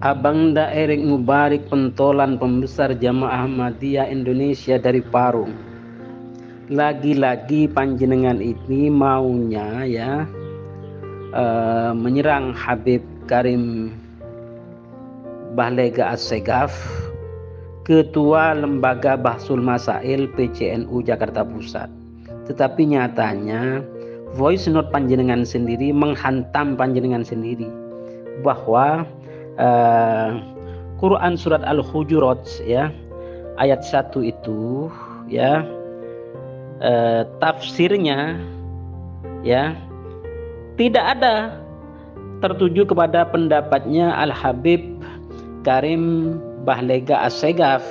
Abang Da Erik Mubarik, pentolan pembesar Jamaah Ahmadiyah Indonesia dari Parung. Lagi-lagi panjenengan ini maunya ya menyerang Habib Karim Bahlega Assegaf, Ketua Lembaga Bahsul Masail PCNU Jakarta Pusat. Tetapi nyatanya voice note panjenengan sendiri menghantam panjenengan sendiri bahwa Quran surat Al-Hujurat ya ayat 1 itu ya tafsirnya ya tidak ada tertuju kepada pendapatnya Al-Habib Karim Bahlega Assegaf,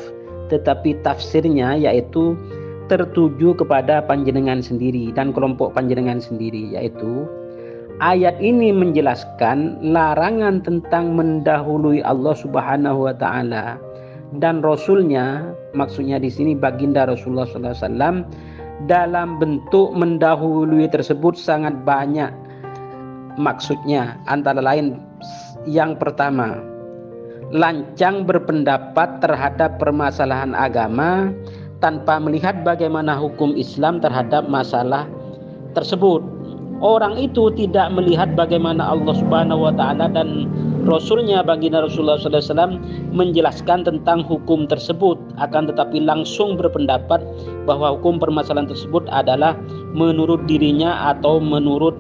tetapi tafsirnya yaitu tertuju kepada panjenengan sendiri dan kelompok panjenengan sendiri, yaitu ayat ini menjelaskan larangan tentang mendahului Allah Subhanahu wa taala dan Rasulnya, maksudnya di sini baginda Rasulullah SAW, dalam bentuk mendahului tersebut sangat banyak. Maksudnya antara lain yang pertama, lancang berpendapat terhadap permasalahan agama tanpa melihat bagaimana hukum Islam terhadap masalah tersebut. Orang itu tidak melihat bagaimana Allah Subhanahu wa taala dan Rasulnya baginda Rasulullah SAW menjelaskan tentang hukum tersebut, akan tetapi langsung berpendapat bahwa hukum permasalahan tersebut adalah menurut dirinya atau menurut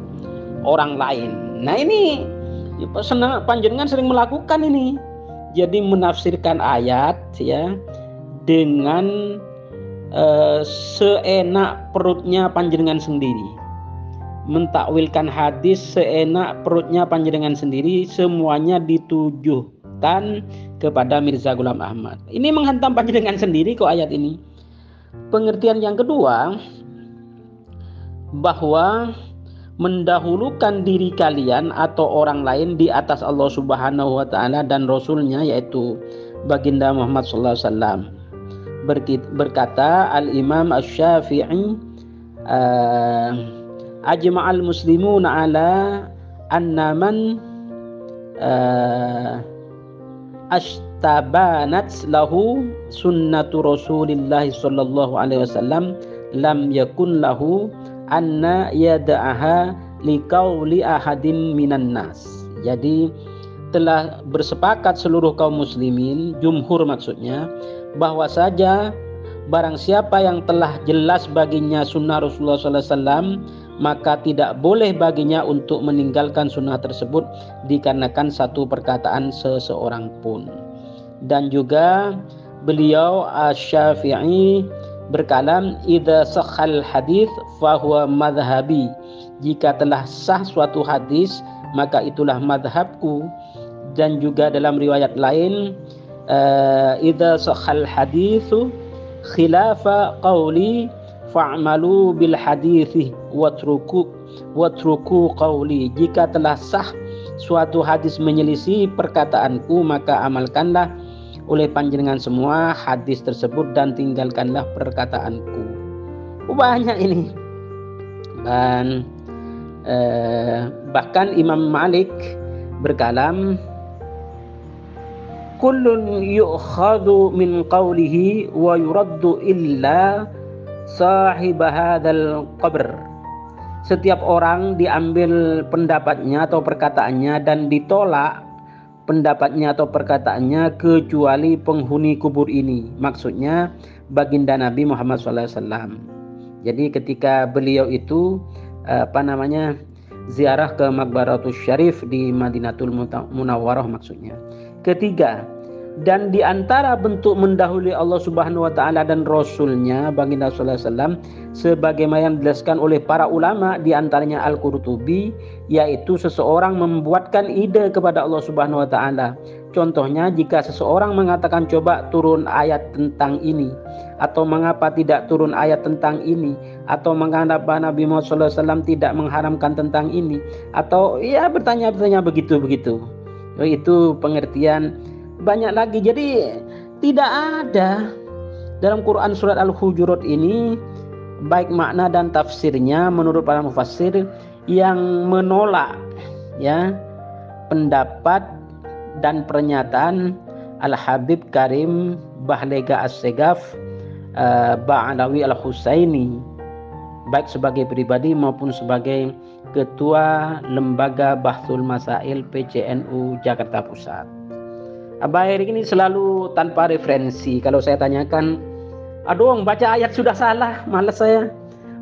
orang lain. Nah ini panjenengan sering melakukan ini. Jadi menafsirkan ayat ya dengan seenak perutnya panjenengan sendiri, mentakwilkan hadis seenak perutnya panjenengan sendiri, semuanya ditujukan kepada Mirza Ghulam Ahmad. Ini menghantam panjenengan sendiri kok ayat ini. Pengertian yang kedua, bahwa mendahulukan diri kalian atau orang lain di atas Allah Subhanahu wa taala dan Rasulnya, yaitu baginda Muhammad sallallahu alaihi wasallam. Berkata Al-Imam Asy-Syafi'i, ajma'al muslimun ala anna man ashtabanat lahu sunnatu Rasulillah sallallahu alaihi wasallam lam yakun lahu anna yada'aha liqauli ahadin minan nas. Jadi telah bersepakat seluruh kaum muslimin, jumhur maksudnya, bahwa saja barang siapa yang telah jelas baginya sunnah Rasulullah SAW, maka tidak boleh baginya untuk meninggalkan sunnah tersebut dikarenakan satu perkataan seseorang pun. Dan juga beliau Asy-Syafi'i berkalam, idza sahhal hadits fahuwa madhhabi, jika telah sah suatu hadis maka itulah madhabku. Dan juga dalam riwayat lain, idza sahhal haditsu khilafa qawli fa'malu bil hadithi watruku qawli, jika telah sah suatu hadis menyelisih perkataanku maka amalkanlah oleh panjenengan semua hadis tersebut dan tinggalkanlah perkataanku. Banyak ini. Dan bahkan Imam Malik berkalam, kullun yu'khadhu min qawlihi wa yuraddu illa sahib hadzal qabr. Setiap orang diambil pendapatnya atau perkataannya dan ditolak pendapatnya atau perkataannya kecuali penghuni kubur ini. Maksudnya baginda Nabi Muhammad SAW. Jadi ketika beliau itu ziarah ke Maqbaratus Syarif di Madinatul Munawwarah maksudnya. Ketiga, dan di antara bentuk mendahului Allah Subhanahu wa taala dan Rasulnya baginda sallallahu alaihi wasallam sebagaimana yang dijelaskan oleh para ulama, di antaranya Al-Qurtubi, yaitu seseorang membuatkan ide kepada Allah Subhanahu wa taala. Contohnya, jika seseorang mengatakan coba turun ayat tentang ini, atau mengapa tidak turun ayat tentang ini, atau mengapa Nabi Muhammad sallallahu alaihi wasallam tidak mengharamkan tentang ini, atau ya bertanya-tanya begitu-begitu. Itu pengertian. Banyak lagi. Jadi tidak ada dalam Quran surat Al-Hujurat ini, baik makna dan tafsirnya menurut para mufassir, yang menolak ya pendapat dan pernyataan Al-Habib Karim Bahlega Assegaf Ba'alawi Al-Husaini, baik sebagai pribadi maupun sebagai Ketua Lembaga Bahthul Masail PCNU Jakarta Pusat. Abah Erik ini selalu tanpa referensi. Kalau saya tanyakan, aduh baca ayat sudah salah, malas saya.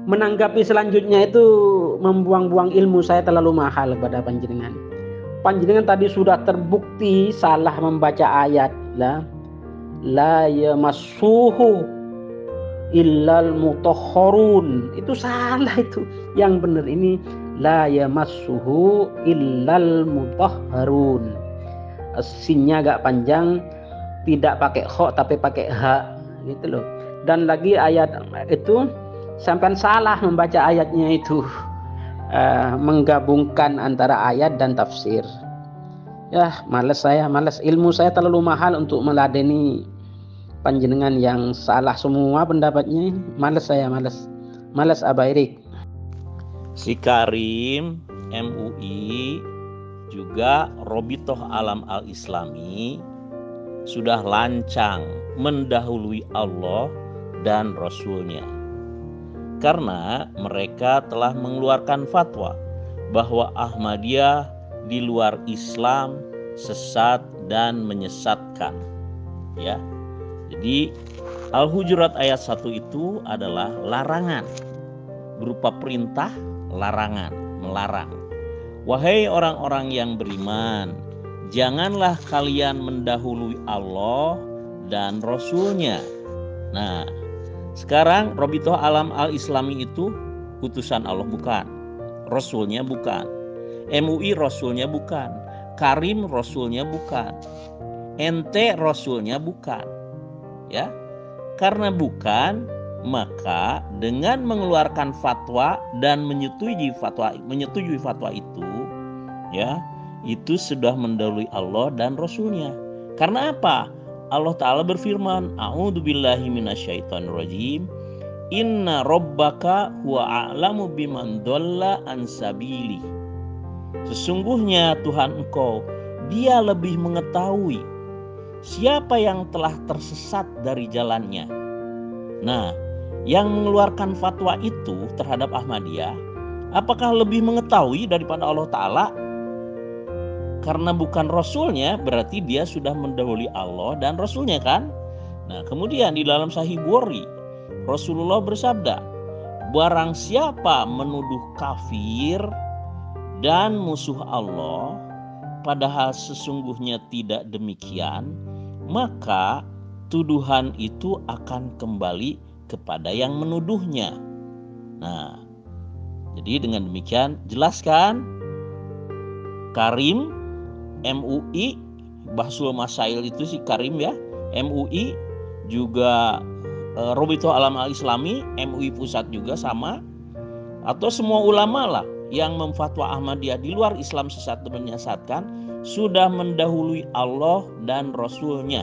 Menanggapi selanjutnya itu membuang-buang ilmu saya terlalu mahal kepada panjenengan. Panjenengan tadi sudah terbukti salah membaca ayat la yamassuhu illal mutahharun. Itu salah itu. Yang benar ini la yamassuhu illal mutahharun. Sinnya agak panjang, tidak pakai kha tapi pakai ha gitu loh. Dan lagi ayat itu sampai salah membaca ayatnya itu, menggabungkan antara ayat dan tafsir. Ya, malas ilmu saya terlalu mahal untuk meladeni panjenengan yang salah semua pendapatnya. Malas Abah Erik. Si Karim MUI juga Robitoh Alam Al-Islami sudah lancang mendahului Allah dan Rasulnya, karena mereka telah mengeluarkan fatwa bahwa Ahmadiyah di luar Islam sesat dan menyesatkan. Ya, jadi Al-Hujurat ayat 1 itu adalah larangan, berupa perintah, larangan, melarang. Wahai orang-orang yang beriman, janganlah kalian mendahului Allah dan Rasulnya. Nah, sekarang Robitoh Alam Al-Islami itu utusan Allah bukan, Rasulnya bukan, MUI Rasulnya bukan, Karim Rasulnya bukan, ente Rasulnya bukan. Ya, karena bukan, maka dengan mengeluarkan fatwa dan menyetujui fatwa itu, ya, itu sudah mendahului Allah dan Rasulnya. Karena apa? Allah Ta'ala berfirman, A'udzubillahi minasyaitonirrajim, Inna rabbaka huwa a'lamu biman dhalla an sabili. Sesungguhnya Tuhan engkau, Dia lebih mengetahui siapa yang telah tersesat dari jalannya. Nah, yang mengeluarkan fatwa itu terhadap Ahmadiyah, apakah lebih mengetahui daripada Allah Ta'ala? Karena bukan Rasulnya, berarti dia sudah mendahului Allah dan Rasulnya kan? Nah, kemudian di dalam Sahih Bukhari, Rasulullah bersabda, barang siapa menuduh kafir dan musuh Allah, padahal sesungguhnya tidak demikian, maka tuduhan itu akan kembali kepada yang menuduhnya. Nah, jadi dengan demikian jelaskan Karim MUI Bahthul Masail itu si Karim ya, MUI juga Robitoh Alam Al-Islami, MUI Pusat juga sama, atau semua ulama lah yang memfatwa Ahmadiyah di luar Islam sesat dan menyesatkan sudah mendahului Allah dan Rasulnya.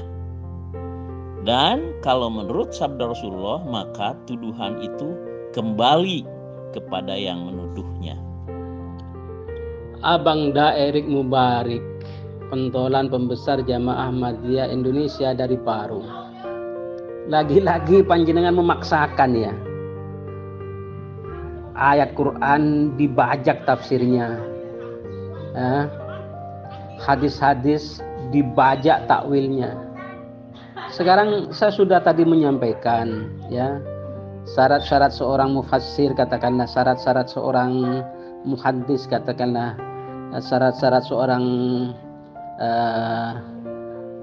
Dan kalau menurut sabda Rasulullah, maka tuduhan itu kembali kepada yang menuduhnya. Abang Da Erik Mubarik, pentolan pembesar Jamaah Ahmadiyah Indonesia dari Parung. Lagi-lagi panjenengan memaksakan ya. Ayat Quran dibajak tafsirnya. Hadis-hadis dibajak takwilnya. Sekarang saya sudah tadi menyampaikan ya, syarat-syarat seorang mufassir, katakanlah syarat-syarat seorang muhaddis, katakanlah syarat-syarat seorang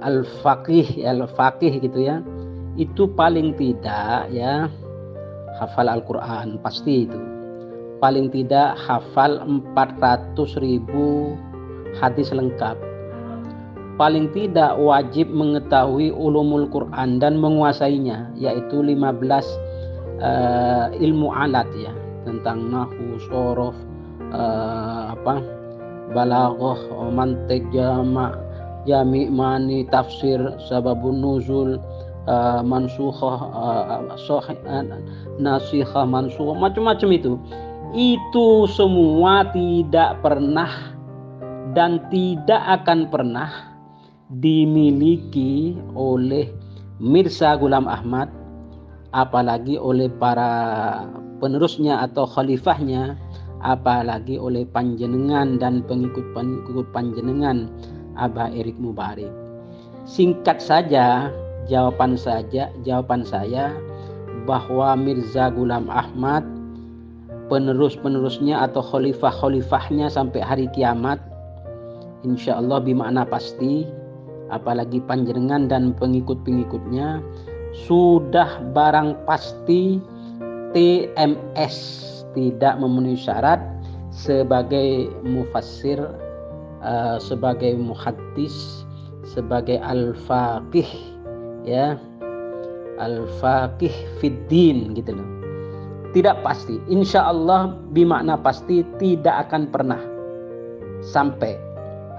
al-faqih gitu ya. Itu paling tidak ya hafal Al-Qur'an, pasti itu. Paling tidak hafal 400.000 hadis lengkap. Paling tidak wajib mengetahui ulumul Quran dan menguasainya, yaitu 15 ilmu alat ya, tentang nahwu, shorof, balaghah, mantiq, jami', mani, tafsir, sababun nuzul, mansukhah, nasikhah, mansukhah, macam-macam itu. Itu semua tidak pernah dan tidak akan pernah dimiliki oleh Mirza Ghulam Ahmad, apalagi oleh para penerusnya atau khalifahnya, apalagi oleh panjenengan dan pengikut panjenengan Abah Erik Mubarik. Singkat saja jawaban saya bahwa Mirza Ghulam Ahmad, penerus-penerusnya atau khalifah-khalifahnya sampai hari kiamat, insya Allah bermakna pasti, apalagi panjenengan dan pengikut-pengikutnya sudah barang pasti TMS, tidak memenuhi syarat sebagai mufassir, sebagai muhaddis, sebagai al-faqih, ya, al-faqih fiddin gitu loh. Tidak pasti, insya Allah bermakna pasti tidak akan pernah sampai,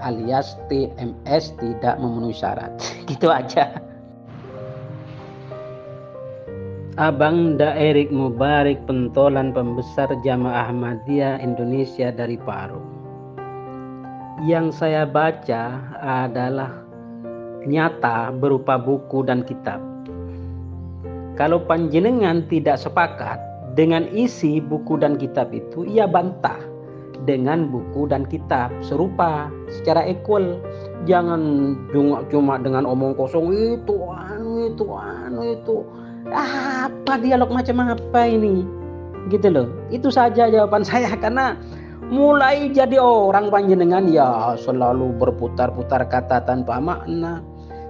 alias TMS tidak memenuhi syarat. Gitu aja. Abang Da Erik Mubarik, pentolan pembesar Jamaah Ahmadiyah Indonesia dari Parung. Yang saya baca adalah nyata berupa buku dan kitab. Kalau panjenengan tidak sepakat dengan isi buku dan kitab itu, ia bantah dengan buku dan kitab serupa secara equal. Jangan cuma dengan omong kosong itu apa dialog macam apa ini, gitu loh. Itu saja jawaban saya, karena mulai jadi orang panjenengan ya selalu berputar-putar kata tanpa makna.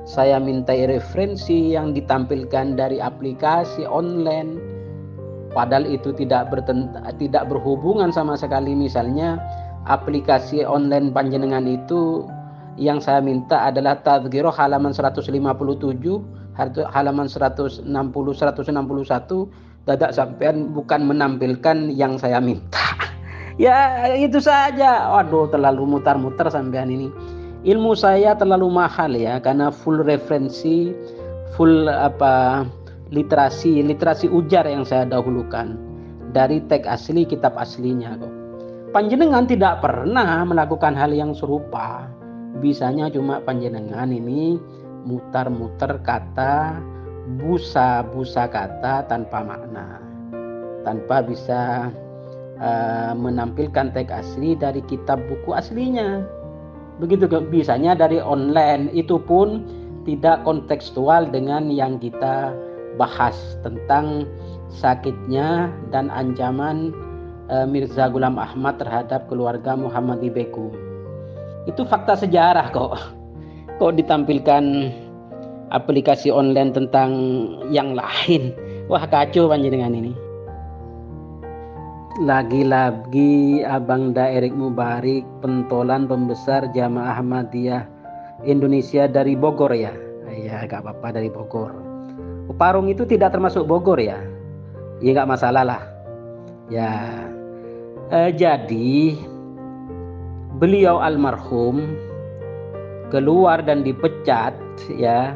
Saya minta referensi yang ditampilkan dari aplikasi online, padahal itu tidak berhubungan sama sekali. Misalnya aplikasi online panjenengan itu yang saya minta adalah Tadhkirah halaman 157, halaman 160, 161, dadak sampean bukan menampilkan yang saya minta. Ya itu saja. Waduh, terlalu mutar-mutar sampean ini. Ilmu saya terlalu mahal ya, karena full referensi, full literasi ujar yang saya dahulukan dari teks asli, kitab aslinya kok. Panjenengan tidak pernah melakukan hal yang serupa. Bisanya cuma panjenengan ini mutar-muter kata, busa kata tanpa makna, tanpa bisa menampilkan teks asli dari kitab buku aslinya. Begitu bisanya dari online, itu pun tidak kontekstual dengan yang kita bahas tentang sakitnya dan ancaman Mirza Ghulam Ahmad terhadap keluarga Muhammadi Beku. Itu fakta sejarah kok ditampilkan aplikasi online tentang yang lain. Wah, kacau panjenengan ini. Lagi-lagi Abang Da Erik Mubarik, pentolan pembesar Jamaah Ahmadiyah Indonesia dari Bogor ya. Ya gak apa-apa, dari Bogor. Parung itu tidak termasuk Bogor ya. Ya gak masalah lah. Ya. Jadi beliau almarhum keluar dan dipecat ya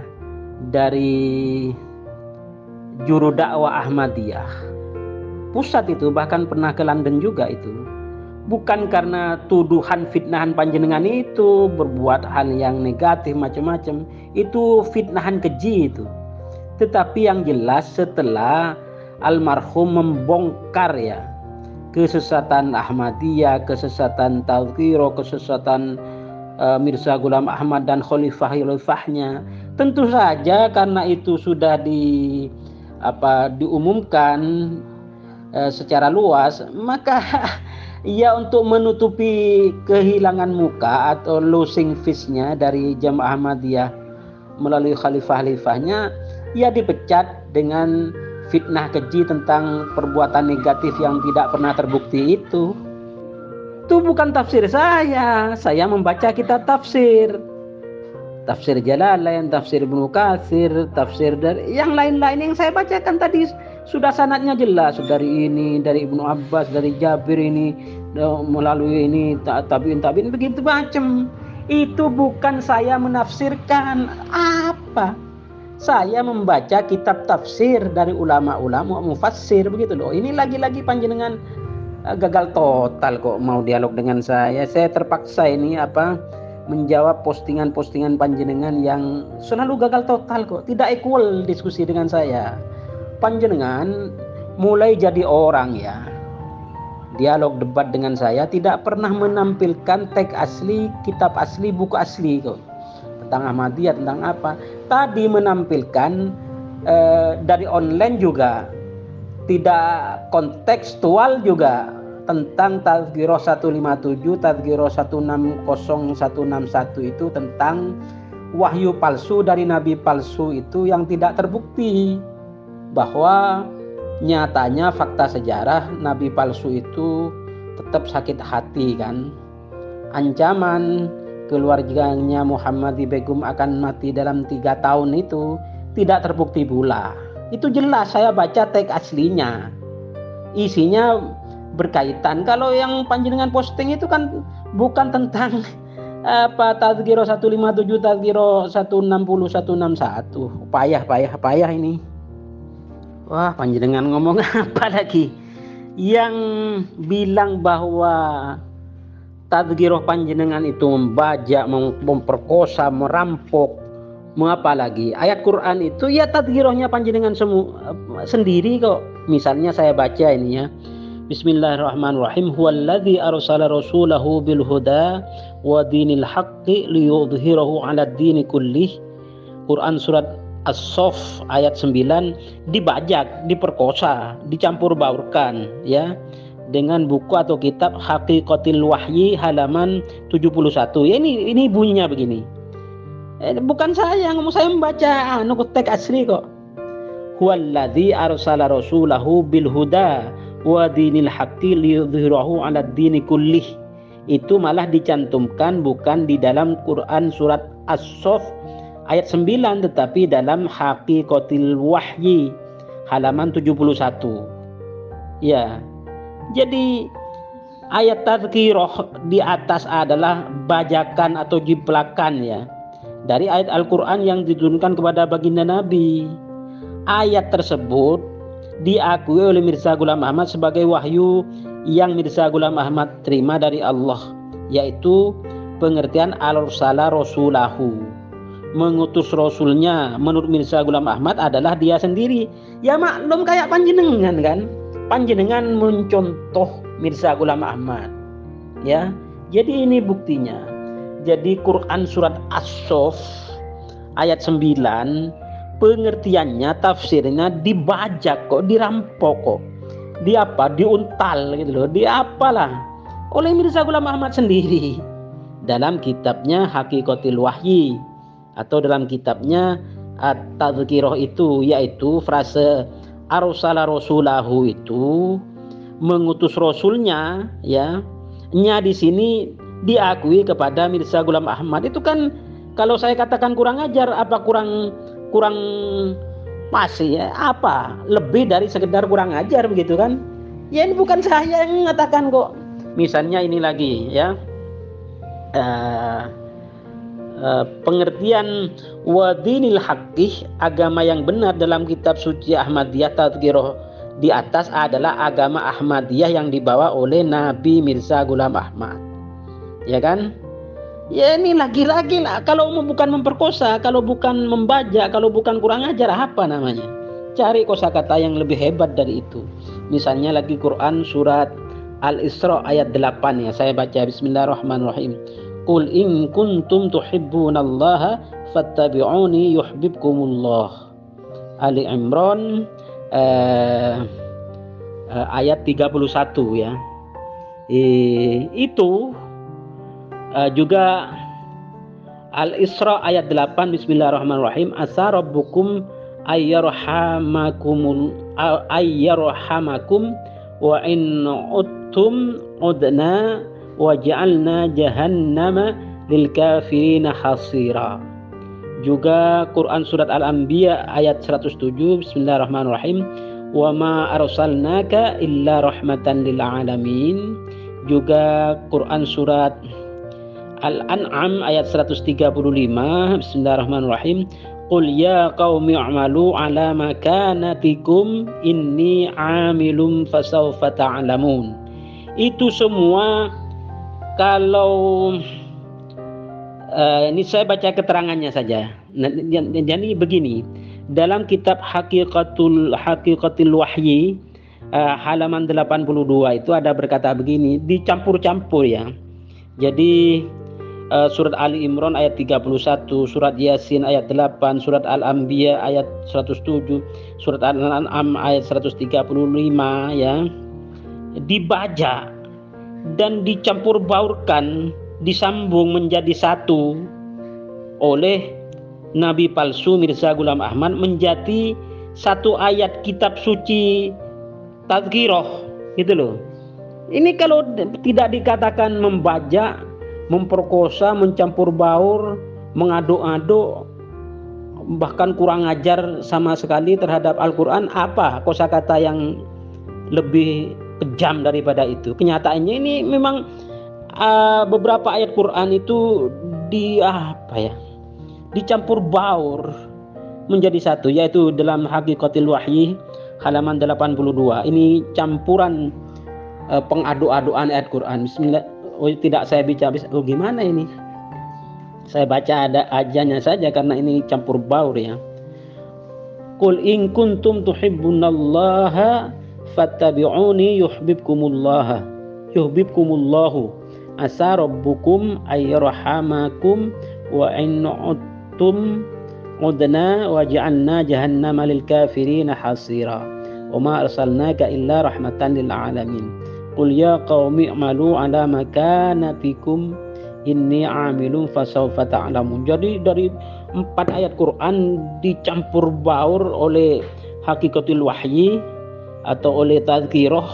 dari juru dakwah Ahmadiyah pusat itu, bahkan pernah ke London juga itu, bukan karena tuduhan fitnahan panjenengan itu berbuat hal yang negatif macam-macam, itu fitnahan keji itu, tetapi yang jelas setelah almarhum membongkar ya kesesatan Ahmadiyah, kesesatan Tadhkirah, kesesatan Mirza Ghulam Ahmad dan khalifah-khalifahnya, tentu saja karena itu sudah diumumkan secara luas, maka ya untuk menutupi kehilangan muka atau losing face-nya dari Jamaah Ahmadiyah melalui khalifah-khalifahnya, ya dipecat dengan fitnah keji tentang perbuatan negatif yang tidak pernah terbukti itu. Itu bukan tafsir saya membaca kitab tafsir Jalalain, tafsir Ibnu Katsir, tafsir dari yang lain-lain yang saya bacakan tadi, sudah sanadnya jelas dari Ibnu Abbas, dari Jabir ini, melalui ini tabi'in begitu macam. Itu bukan saya menafsirkan apa. Saya membaca kitab tafsir dari ulama-ulama mufassir begitu loh. Ini lagi-lagi panjenengan gagal total kok mau dialog dengan saya. Saya terpaksa ini menjawab postingan-postingan panjenengan yang selalu gagal total kok, tidak equal diskusi dengan saya. Panjenengan mulai jadi orang ya, dialog debat dengan saya tidak pernah menampilkan teks asli, kitab asli, buku asli kok, tentang Ahmadiyah, tentang apa. Tadi menampilkan dari online juga, tidak kontekstual juga, tentang Tadhkirah 157, Tadhkirah 160161 itu tentang wahyu palsu dari nabi palsu itu yang tidak terbukti, bahwa nyatanya fakta sejarah nabi palsu itu tetap sakit hati kan. Ancaman keluarganya Muhammad Begum akan mati dalam 3 tahun itu tidak terbukti pula. Itu jelas, saya baca teks aslinya, isinya berkaitan. Kalau yang panjenengan posting itu kan bukan tentang Tadhkirah 157, Tadhkirah 160, 161. Payah ini. Wah, panjenengan ngomong apa lagi? Yang bilang bahwa Tadhkirah panjenengan itu membajak, memperkosa, merampok, mengapa lagi? Ayat Quran itu ya Tadhkirahnya panjenengan sendiri kok. Misalnya saya baca ini ya. Bismillahirrahmanirrahim. Huwallazi arsala rasulahu bil huda wa dinil haqqi liyudhhirahu 'alad dini kullih. Quran surat As-Saff ayat 9, dibajak, diperkosa, dicampur baurkan ya dengan buku atau kitab Haqiqatil Wahyi halaman 71. Ya ini bunyinya begini. Bukan saya ngomong, saya membaca teks asli kok. Huwallazi arsala rasulahu bil huda wa dinil haqqi liyudhhirahu 'alad dini kullih. Itu malah dicantumkan bukan di dalam Quran surat As-Saff ayat 9, tetapi dalam Haqiqatil Wahyi halaman 71. Ya. Jadi ayat tadhkirah di atas adalah bajakan atau jiplakan ya dari ayat Al-Qur'an yang diturunkan kepada baginda Nabi. Ayat tersebut diakui oleh Mirza Ghulam Ahmad sebagai wahyu yang Mirza Ghulam Ahmad terima dari Allah, yaitu pengertian al-rusala rasulahu, mengutus rasulnya. Menurut Mirza Ghulam Ahmad adalah dia sendiri. Ya maklum kayak panjenengan kan, panjenengan mencontoh Mirza Ghulam Ahmad ya. Jadi ini buktinya. Jadi Quran surat As-Saff ayat 9, pengertiannya, tafsirnya dibajak kok, dirampok kok, diuntal gitu loh, diapalah oleh Mirza Ghulam Ahmad sendiri dalam kitabnya Haqiqatil Wahyi atau dalam kitabnya At-Tadhkirah itu, yaitu frase arsala rasulahu itu mengutus rasulnya ya. Nya di sini diakui kepada Mirza Ghulam Ahmad. Itu kan kalau saya katakan kurang ajar, apa kurang pas ya, apa lebih dari sekedar kurang ajar begitu kan ya. Ini bukan saya yang mengatakan kok. Misalnya ini lagi ya, pengertian wadinil haqqih, agama yang benar dalam kitab suci Ahmadiyah Tadhkirah di atas adalah agama Ahmadiyah yang dibawa oleh Nabi Mirza Ghulam Ahmad ya kan. Ya ini lagi-lagi lah, kalau bukan memperkosa, kalau bukan membajak, kalau bukan kurang ajar, apa namanya? Cari kosakata yang lebih hebat dari itu. Misalnya lagi Quran surat Al-Isra ayat 8 ya, saya baca. Bismillahirrahmanirrahim. Qul in kuntum tuhibbunallaha fattabi'uni yuhibbukumullah. Ali Imran ayat 31 ya. Itu juga Al-Isra ayat 8, Bismillahirrahmanirrahim. Asa rabbukum ayyarhamakum wa in uttum udna wa ja'alna jahannama lil kafirina hasira. Juga Quran surat Al-Anbiya ayat 107, Bismillahirrahmanirrahim. Wa ma arsalnaka illa rahmatan lil alamin. Juga Quran surat Al-An'am ayat 135, Bismillahirrahmanirrahim. Qul ya qaumi i'malu ala makanatikum inni 'amilun fasawfa ta'lamun. Itu semua kalau Ini saya baca keterangannya saja. Jadi begini, dalam kitab Haqiqatul Wahyi halaman 82 itu ada berkata begini, dicampur-campur ya. Jadi surat Ali Imran ayat 31, surat Yasin ayat 8, surat Al-Anbiya ayat 107, surat Al-An'am ayat 135 ya. Dibaca dan dicampur baurkan, disambung menjadi satu oleh Nabi palsu Mirza Ghulam Ahmad menjadi satu ayat kitab suci Tazkirah gitu loh. Ini kalau tidak dikatakan membajak, memperkosa, mencampur baur, mengaduk-aduk, bahkan kurang ajar sama sekali terhadap Al-Quran, apa kosakata yang lebih kejam daripada itu? Kenyataannya ini memang beberapa ayat Quran itu dicampur baur menjadi satu, yaitu dalam Haqiqatul Wahyi halaman 82. Ini campuran pengadu-aduan ayat Quran. Bismillah. Tidak saya bicara gimana ini? Saya baca ada ajannya saja karena ini campur baur ya. Qul in kuntum tuhibbunallaha fattabi'uni yuhibbukumullahu asa rabbukum ayyarhamakum wa in udtum udna wa ja'alna jahannama lil kafirin hasira wa ma arsalnaka illa rahmatan lil alamin qul ya qaumi i'malu ala makanatikum inni 'amilun fasawfa ta'lamun. Jadi dari 4 ayat Quran dicampur baur oleh Haqiqatul Wahyi atau oleh Tazkirah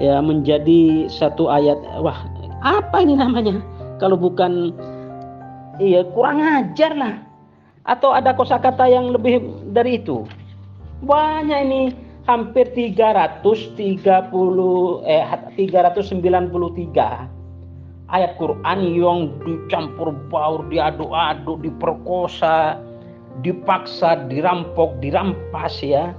ya menjadi satu ayat. Wah, apa ini namanya? Kalau bukan kurang ajar lah. Atau ada kosakata yang lebih dari itu. Banyak ini, hampir 393 ayat Quran yang dicampur baur, diaduk-aduk, diperkosa, dipaksa, dirampok, dirampas ya.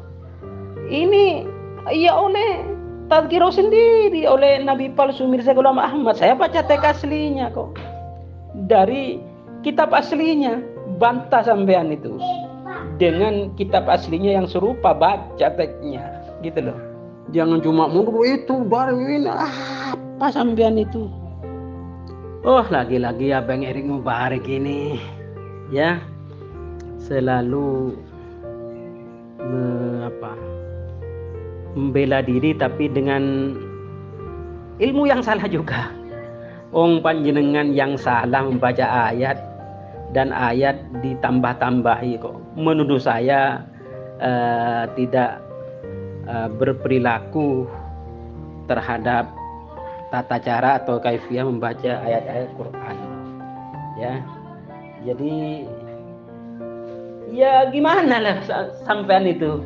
Ini ya oleh Tazkirah sendiri, oleh Nabi palsu Mirza Ghulam Ahmad. Saya baca teks aslinya kok. Dari kitab aslinya, bantah sampean itu. Dengan kitab aslinya yang serupa, baca teksnya gitu loh. Jangan cuma mundur itu baru ini, apa sampean itu? Oh, lagi-lagi Abang Erik Mubarak ini ya selalu membela diri tapi dengan ilmu yang salah juga. Panjenengan yang salah membaca ayat dan ayat ditambah-tambahi kok. Menuduh saya tidak berperilaku terhadap tata cara atau kaifiyah membaca ayat-ayat Quran ya. Jadi ya gimana lah sampean itu?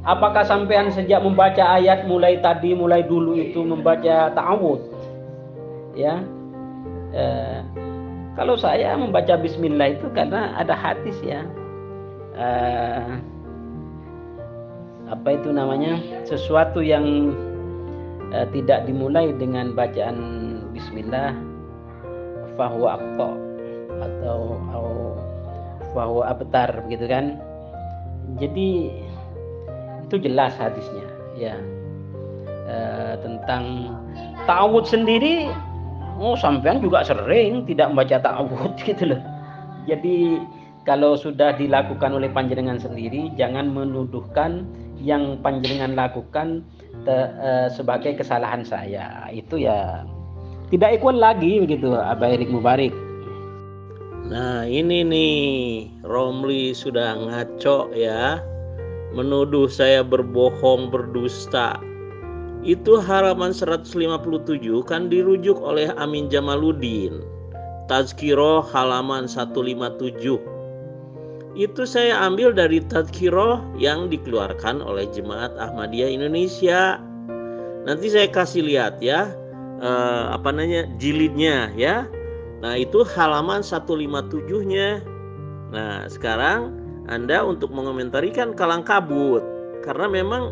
Apakah sampean sejak membaca ayat mulai dulu itu membaca ta'awudz ya? Kalau saya membaca bismillah itu karena ada hadis ya. Apa itu namanya? Sesuatu yang tidak dimulai dengan bacaan bismillah fahuwa aqta atau fahuwa abtar begitu kan. Jadi itu jelas hadisnya ya. Tentang ta'awudz sendiri sampean juga sering tidak membaca ta'awudz gitu loh. Jadi kalau sudah dilakukan oleh panjenengan sendiri, jangan menuduhkan yang panjenengan lakukan sebagai kesalahan saya. Itu ya tidak equal lagi begitu Abah Erik Mubarak. Nah ini nih Romli sudah ngaco ya, menuduh saya berbohong, berdusta. Itu halaman 157 kan dirujuk oleh Amin Jamaluddin. Tazkirah halaman 157. Itu saya ambil dari Tazkirah yang dikeluarkan oleh Jemaat Ahmadiyah Indonesia. Nanti saya kasih lihat ya, jilidnya ya. Nah itu halaman 157-nya. Nah sekarang Anda untuk mengomentarikan kalang kabut, karena memang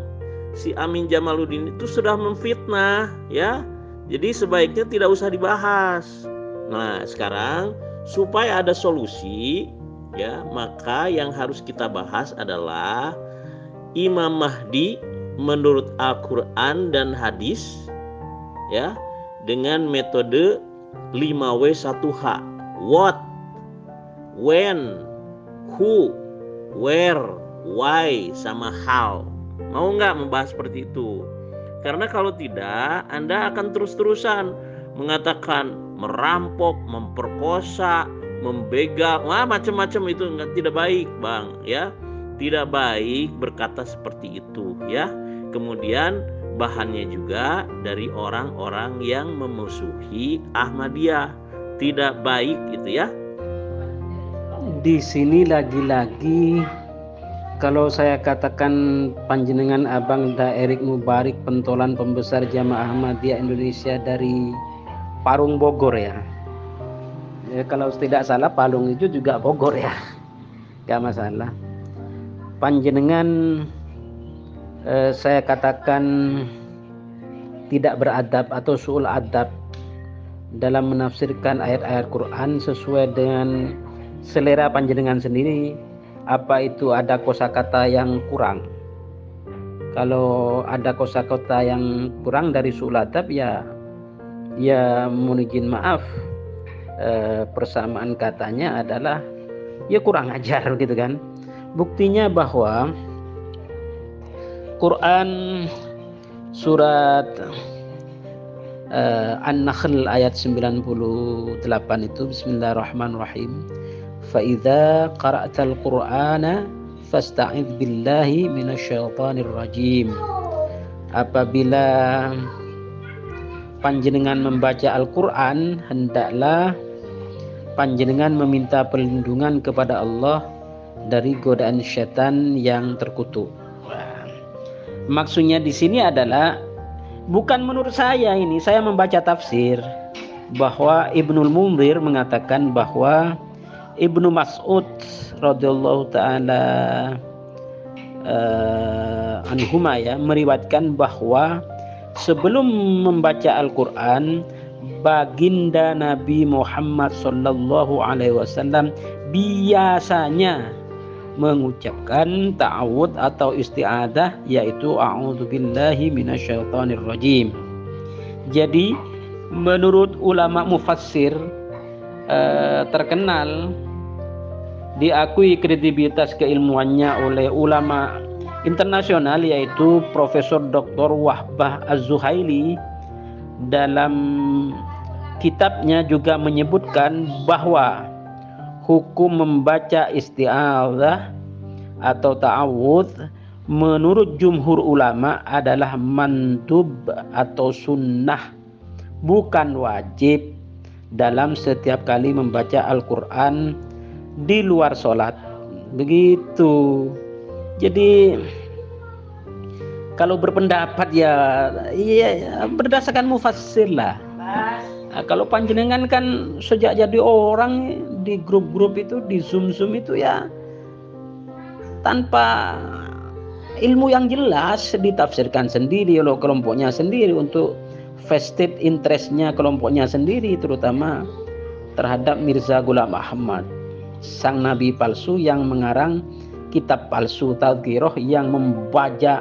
si Amin Jamaluddin itu sudah memfitnah ya. Jadi sebaiknya tidak usah dibahas. Nah sekarang supaya ada solusi ya, maka yang harus kita bahas adalah Imam Mahdi menurut Al-Quran dan hadis ya, dengan metode 5W1H. What, when, who, where, why, sama how. Mau nggak membahas seperti itu? Karena kalau tidak, Anda akan terus-terusan mengatakan merampok, memperkosa, membegal, macam-macam. Itu tidak baik, Bang, ya. Tidak baik berkata seperti itu, ya. Kemudian bahannya juga dari orang-orang yang memusuhi Ahmadiyah. Tidak baik itu, ya. Di sini lagi-lagi kalau saya katakan panjenengan Abang Daerik Mubarik, pentolan pembesar Jamaah Ahmadiyah Indonesia dari Parung Bogor ya. Kalau tidak salah Palung itu juga Bogor ya, gak masalah. Panjenengan saya katakan tidak beradab atau su'ul adab dalam menafsirkan ayat-ayat Quran sesuai dengan selera panjenengan sendiri. Apa itu ada kosakata yang kurang? Kalau ada kosakata yang kurang dari su'ul adab ya mohon izin maaf, persamaan katanya adalah ya kurang ajar gitu kan. Buktinya bahwa Quran surat An-Nahl ayat 98 itu bismillahirrahmanirrahim. Fa idza qara'tal Qur'ana fasta'idz billahi minasyaitonir rajim. Apabila panjenengan membaca Al-Qur'an, hendaklah panjenengan meminta perlindungan kepada Allah dari godaan syaitan yang terkutuk. Maksudnya di sini adalah bukan menurut saya ini, saya membaca tafsir bahwa Ibnul Munzir mengatakan bahwa Ibnu Mas'ud radhiyallahu taala anhuma ya meriwayatkan bahwa sebelum membaca Al-Qur'an, baginda Nabi Muhammad sallallahu alaihi wasallam biasanya mengucapkan ta'awud atau isti'adah, yaitu a'udzubillahi minasyaitonir rajim. Jadi menurut ulama mufassir terkenal, diakui kredibilitas keilmuannya oleh ulama internasional, yaitu Profesor Dr. Wahbah Az-Zuhaili, dalam kitabnya juga menyebutkan bahwa hukum membaca isti'adzah atau ta'awudz menurut jumhur ulama adalah mandub atau sunnah, bukan wajib dalam setiap kali membaca Al-Quran di luar sholat. Begitu. Jadi kalau berpendapat ya berdasarkan mufassir lah. Nah, kalau panjenengan kan sejak jadi orang di grup-grup itu, di Zoom itu ya tanpa ilmu yang jelas, ditafsirkan sendiri oleh kelompoknya sendiri untuk vested interestnya kelompoknya sendiri, terutama terhadap Mirza Ghulam Ahmad, sang nabi palsu yang mengarang kitab palsu Tadhkirah yang membajak,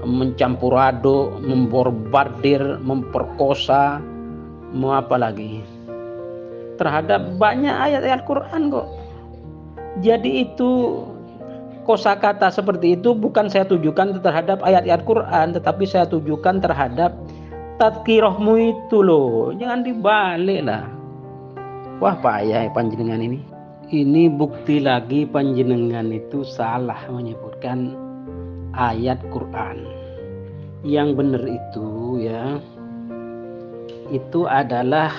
mencampur aduk, memborbardir, memperkosa, mau apa lagi terhadap banyak ayat-ayat Quran kok. Jadi itu kosakata seperti itu bukan saya tujukan terhadap ayat-ayat Quran, tetapi saya tujukan terhadap tadkirahmu itu loh. Jangan dibalik lah. Wah payah panjenengan ini. Ini bukti lagi panjenengan itu salah menyebutkan ayat Quran. Yang benar itu ya, itu adalah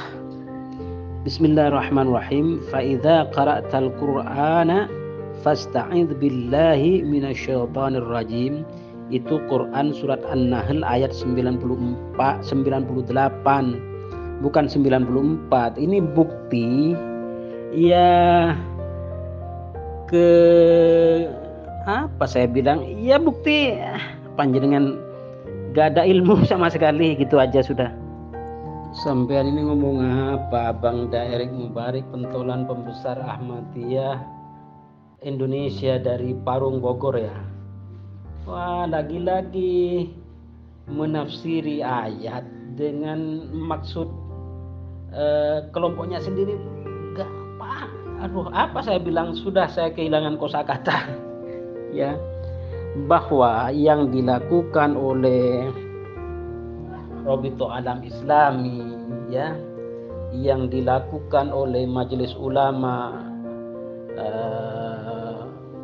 bismillahirrahmanirrahim. Fa idza qara'tal Qur'ana fasta'idz billahi minasyaitonir rajim. Itu Quran surat An-Nahl ayat 98, bukan 94. Ini bukti ya apa saya bilang ya, bukti panjenengan gak ada ilmu sama sekali, gitu aja sudah. Sampean ini ngomong apa, Bang Daerek Mubarik, pentolan pembesar Ahmadiyah Indonesia dari Parung Bogor ya. Wah, lagi-lagi menafsiri ayat dengan maksud kelompoknya sendiri. Gak paham. Aduh, apa saya bilang, sudah saya kehilangan kosakata ya, bahwa yang dilakukan oleh Robito Alam Islami ya, yang dilakukan oleh Majelis Ulama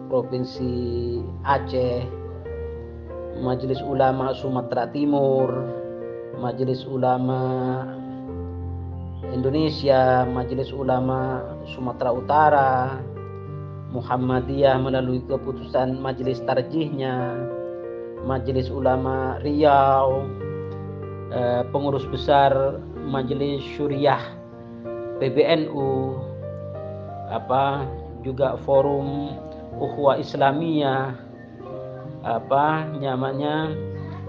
Provinsi Aceh, Majelis Ulama Sumatera Timur, Majelis Ulama Indonesia, Majelis Ulama Sumatera Utara, Muhammadiyah melalui keputusan Majelis Tarjihnya, Majelis Ulama Riau, pengurus besar Majelis Syuriah PBNU, juga forum Ukhuwah Islamiyah, namanya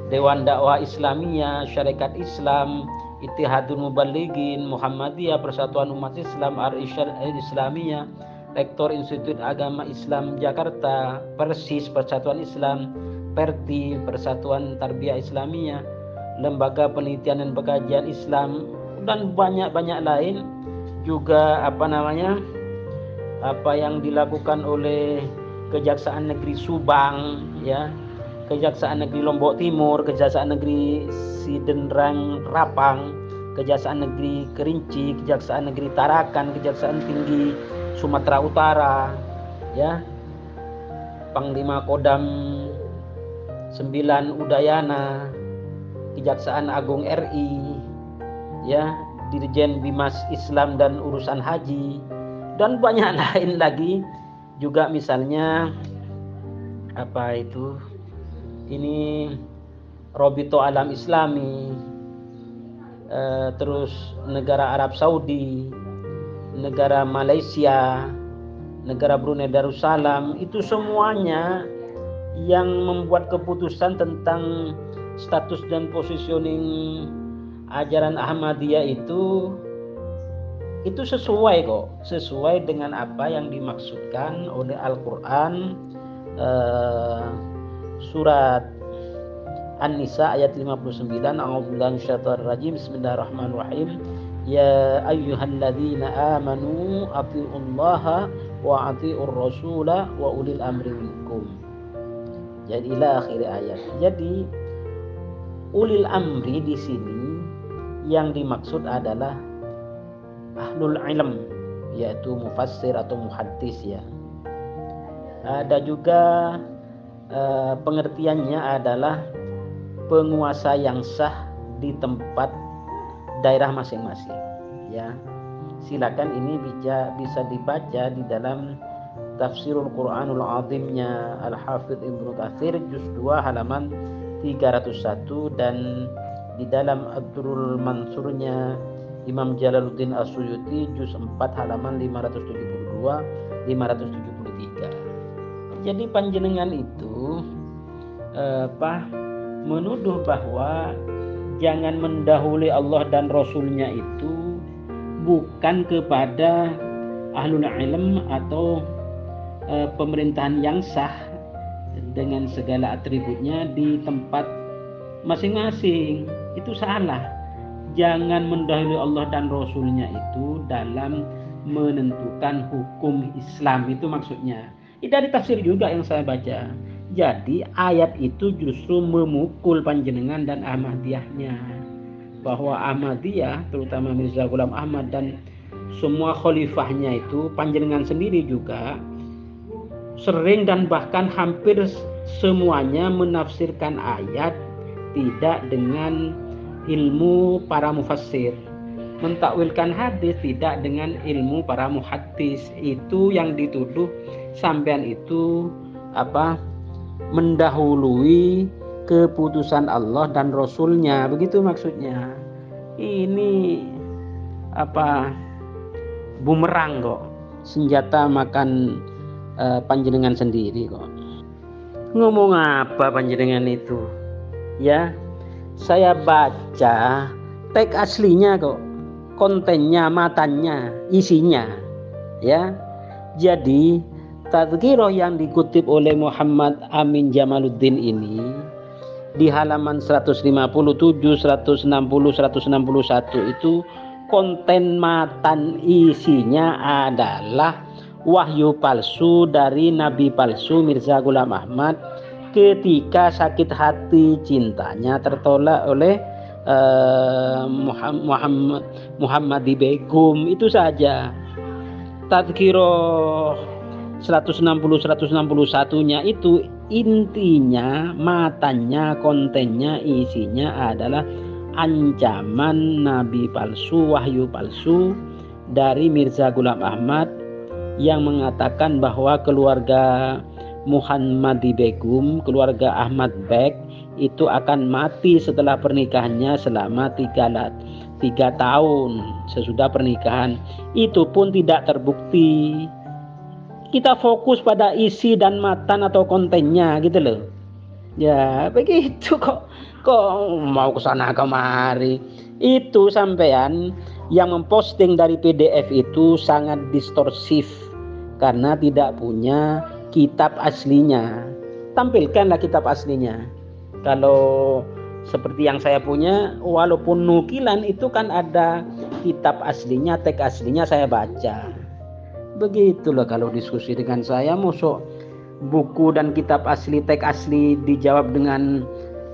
Dewan Dakwah Islamiyah, Syarikat Islam, Ittihadul Muballighin, Muhammadiyah, Persatuan Umat Islam, Islamiyah, Rektor Institut Agama Islam Jakarta, Persis Persatuan Islam, Perti Persatuan Tarbiyah Islamiyah, Lembaga Penelitian dan Pengkajian Islam, dan banyak-banyak lain. Juga apa yang dilakukan oleh Kejaksaan Negeri Subang ya, Kejaksaan Negeri Lombok Timur, Kejaksaan Negeri Sidenrang Rapang, Kejaksaan Negeri Kerinci, Kejaksaan Negeri Tarakan, Kejaksaan Tinggi Sumatera Utara ya, Panglima Kodam 9 Udayana, Kejaksaan Agung RI ya, Dirjen Bimas Islam dan Urusan Haji, dan banyak lain lagi. Juga misalnya ini Robito Alam Islami, terus negara Arab Saudi, negara Malaysia, negara Brunei Darussalam, itu semuanya yang membuat keputusan tentang status dan positioning ajaran Ahmadiyah itu sesuai dengan apa yang dimaksudkan oleh Al-Quran, surat An-Nisa ayat 59. A'udzubillahi minasyaitonir rajim. Bismillahirrahmanirrahim. Ya ayyuhalladzina amanu athi'ullaha wa athi'ur rasula wa ulil amri minkum. Jadi ila akhir ayat. Jadi ulil amri di sini yang dimaksud adalah ahlul ilm, yaitu mufassir atau muhaddis ya. Ada juga pengertiannya adalah penguasa yang sah di tempat daerah masing-masing ya. Silakan ini bisa dibaca di dalam Tafsirul Quranul Azimnya Al-Hafidh Ibnu Katsir juz 2 halaman 301, dan di dalam Ad-Durrul Mansurnya Imam Jalaluddin As-Suyuti juz 4 halaman 572 573. Jadi panjenengan itu menuduh bahwa jangan mendahului Allah dan Rasulnya itu bukan kepada ahlul ilm atau pemerintahan yang sah dengan segala atributnya di tempat masing-masing. Itu salah. Jangan mendahului Allah dan Rasulnya itu dalam menentukan hukum Islam, itu maksudnya. Ini dari tafsir juga yang saya baca. Jadi ayat itu justru memukul panjenengan dan Ahmadiyahnya, bahwa Ahmadiyah terutama Mirza Ghulam Ahmad dan semua khalifahnya itu, panjenengan sendiri juga sering dan bahkan hampir semuanya menafsirkan ayat tidak dengan ilmu para mufassir, mentakwilkan hadis tidak dengan ilmu para muhaddis. Itu yang dituduh sampean itu mendahului keputusan Allah dan Rasulnya, begitu maksudnya. Ini bumerang kok, senjata makan panjenengan sendiri kok. Ngomong apa panjenengan itu ya? Saya baca teks aslinya kok, kontennya, matanya, isinya, ya. Jadi tadzkirah yang dikutip oleh Muhammad Amin Jamaluddin ini di halaman 157, 160, 161 itu konten matan isinya adalah wahyu palsu dari Nabi palsu Mirza Ghulam Ahmad ketika sakit hati cintanya tertolak oleh Muhammadi Begum. Itu saja. Tadzkirah 160-161-nya itu intinya, matanya, kontennya, isinya adalah ancaman nabi palsu, wahyu palsu dari Mirza Ghulam Ahmad yang mengatakan bahwa keluarga Muhammadi Begum, keluarga Ahmad Beg itu akan mati setelah pernikahannya selama 3 tahun sesudah pernikahan. Itu pun tidak terbukti. Kita fokus pada isi dan matan atau kontennya gitu loh. Ya begitu kok mau kesana kemari. Itu sampean yang memposting dari PDF itu sangat distorsif karena tidak punya kitab aslinya. Tampilkanlah kitab aslinya. Kalau seperti yang saya punya, walaupun nukilan itu kan ada kitab aslinya, teks aslinya saya baca. Begitulah kalau diskusi dengan saya, masuk buku dan kitab asli, teks asli dijawab dengan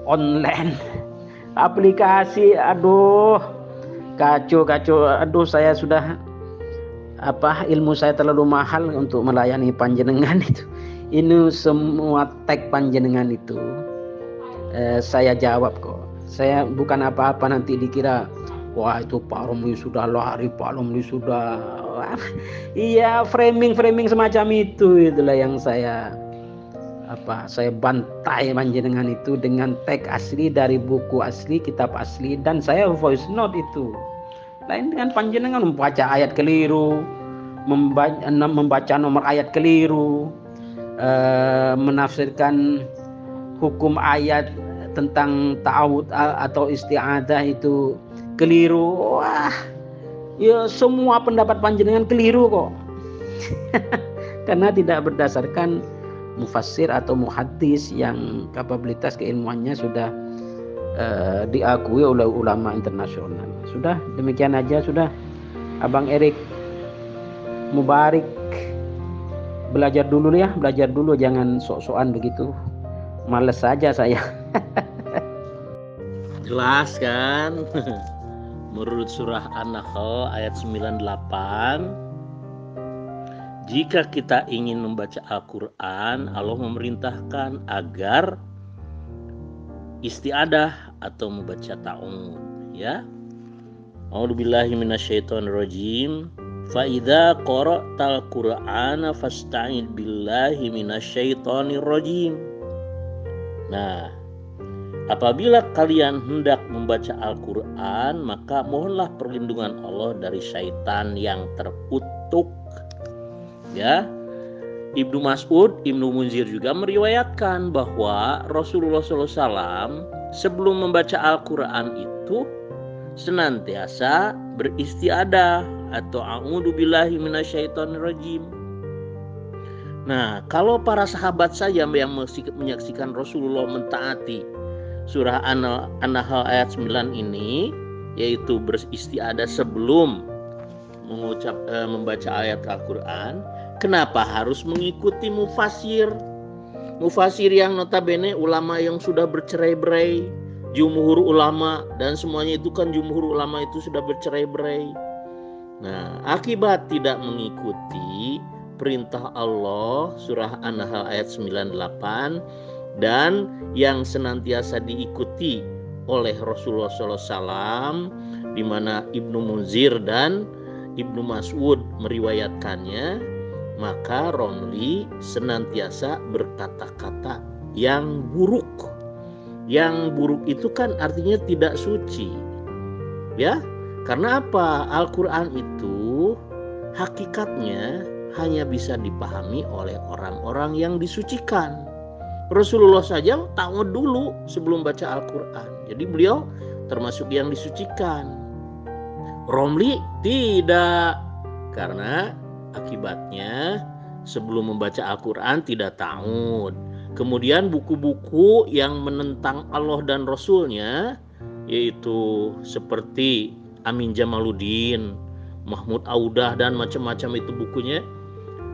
online aplikasi. Aduh, kacau. Aduh, saya sudah ilmu saya terlalu mahal untuk melayani panjenengan itu. Ini semua teks panjenengan itu saya jawab kok. Saya bukan apa-apa nanti dikira wah itu Pak Romli sudah lari, Pak Romli sudah iya, framing semacam itulah yang saya bantai panjenengan itu dengan teks asli dari buku asli, kitab asli, dan saya voice note itu. Lain dengan panjenengan membaca ayat keliru, membaca nomor ayat keliru, menafsirkan hukum ayat tentang ta'awud atau isti'adah itu keliru. Wah, ya semua pendapat panjenengan keliru kok. Karena tidak berdasarkan mufassir atau muhaddis yang kapabilitas keilmuannya sudah diakui oleh ulama internasional. Sudah, demikian aja sudah. Abang Erik Mubarik, belajar dulu, jangan sok-sokan begitu. Males saja saya. Jelas kan? Menurut surah An-Nahl ayat 98, jika kita ingin membaca Al-Quran, Allah memerintahkan agar isti'adah atau membaca ta'awud, ya. A'udzubillahi minasyaitonirrajim. Fa idza qara'tal Qur'ana fasta'id billahi minasyaitonirrajim. Nah, apabila kalian hendak membaca Al-Quran, maka mohonlah perlindungan Allah dari syaitan yang terkutuk. Ya, Ibnu Mas'ud, Ibnu Munzir juga meriwayatkan bahwa Rasulullah SAW sebelum membaca Al-Quran itu senantiasa beristiadah atau a'udzu billahi minasyaitonirrajim. Nah, kalau para sahabat saya yang menyaksikan Rasulullah mentaati surah An-Nahl ayat 9 ini, yaitu beristiadah sebelum membaca ayat Al-Quran, kenapa harus mengikuti mufassir? Mufassir yang notabene ulama yang sudah bercerai-berai, jumhur ulama, dan semuanya itu kan jumhur ulama itu sudah bercerai-berai. Nah, akibat tidak mengikuti perintah Allah surah An-Nahl ayat 98 dan yang senantiasa diikuti oleh Rasulullah SAW, di mana Ibnu Munzir dan Ibnu Mas'ud meriwayatkannya, maka Romli senantiasa berkata-kata yang buruk. Yang buruk itu kan artinya tidak suci, ya. Karena apa? Al-Quran itu hakikatnya hanya bisa dipahami oleh orang-orang yang disucikan. Rasulullah saja ta'awud dulu sebelum baca Al-Quran. Jadi beliau termasuk yang disucikan. Romli tidak, karena akibatnya sebelum membaca Al-Quran tidak ta'ud. Kemudian buku-buku yang menentang Allah dan Rasulnya, yaitu seperti Amin Jamaluddin, Mahmud Audah, dan macam-macam itu bukunya,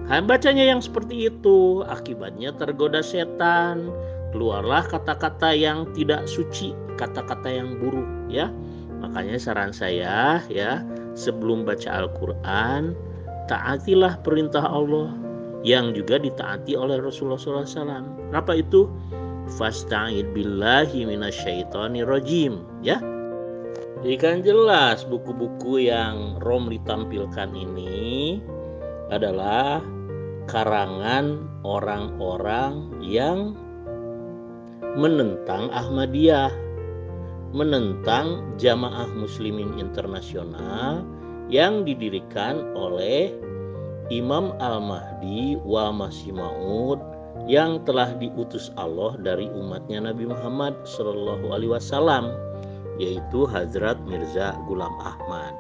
bacanya yang seperti itu, akibatnya tergoda setan, keluarlah kata-kata yang tidak suci, kata-kata yang buruk ya. Makanya saran saya ya, sebelum baca Al-Quran, taatilah perintah Allah yang juga ditaati oleh Rasulullah SAW. Apa itu? Fasta'id billahi minasyaitonir rajim ya. Jadi kan jelas buku-buku yang Romli tampilkan ini adalah karangan orang-orang yang menentang Ahmadiyah, menentang Jamaah Muslimin Internasional yang didirikan oleh Imam Al-Mahdi wal Masih Maud yang telah diutus Allah dari umatnya Nabi Muhammad SAW, yaitu Hazrat Mirza Ghulam Ahmad.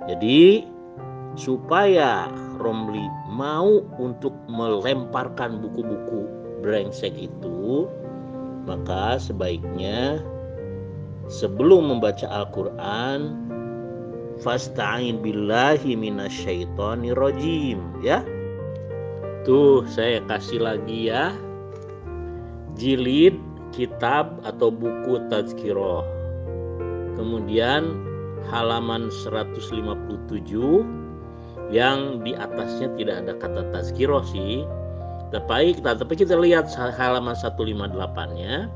Jadi supaya Romli mau untuk melemparkan buku-buku brengsek itu, maka sebaiknya sebelum membaca Al-Quran, fasta'in billahi minasyaitonir rajim ya. Tuh saya kasih lagi ya, jilid kitab atau buku Tazkirah, kemudian halaman 157 yang di atasnya tidak ada kata Tazkirah sih, tapi kita lihat halaman 158-nya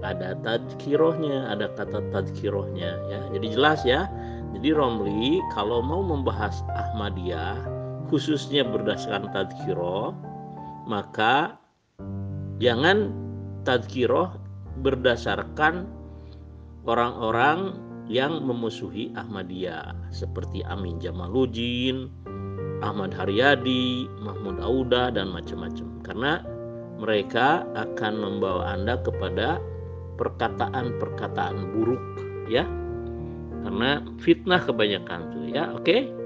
ada Tazkirahnya, ada kata Tazkirahnya ya. Jadi jelas ya. Jadi Romli kalau mau membahas Ahmadiyah khususnya berdasarkan Tazkirah, maka jangan Tazkirah berdasarkan orang-orang yang memusuhi Ahmadiyah seperti Amin Jamaluddin, Ahmad Haryadi, Mahmud Audah, dan macam-macam, karena mereka akan membawa Anda kepada perkataan-perkataan buruk ya, karena fitnah kebanyakan tuh ya. Oke.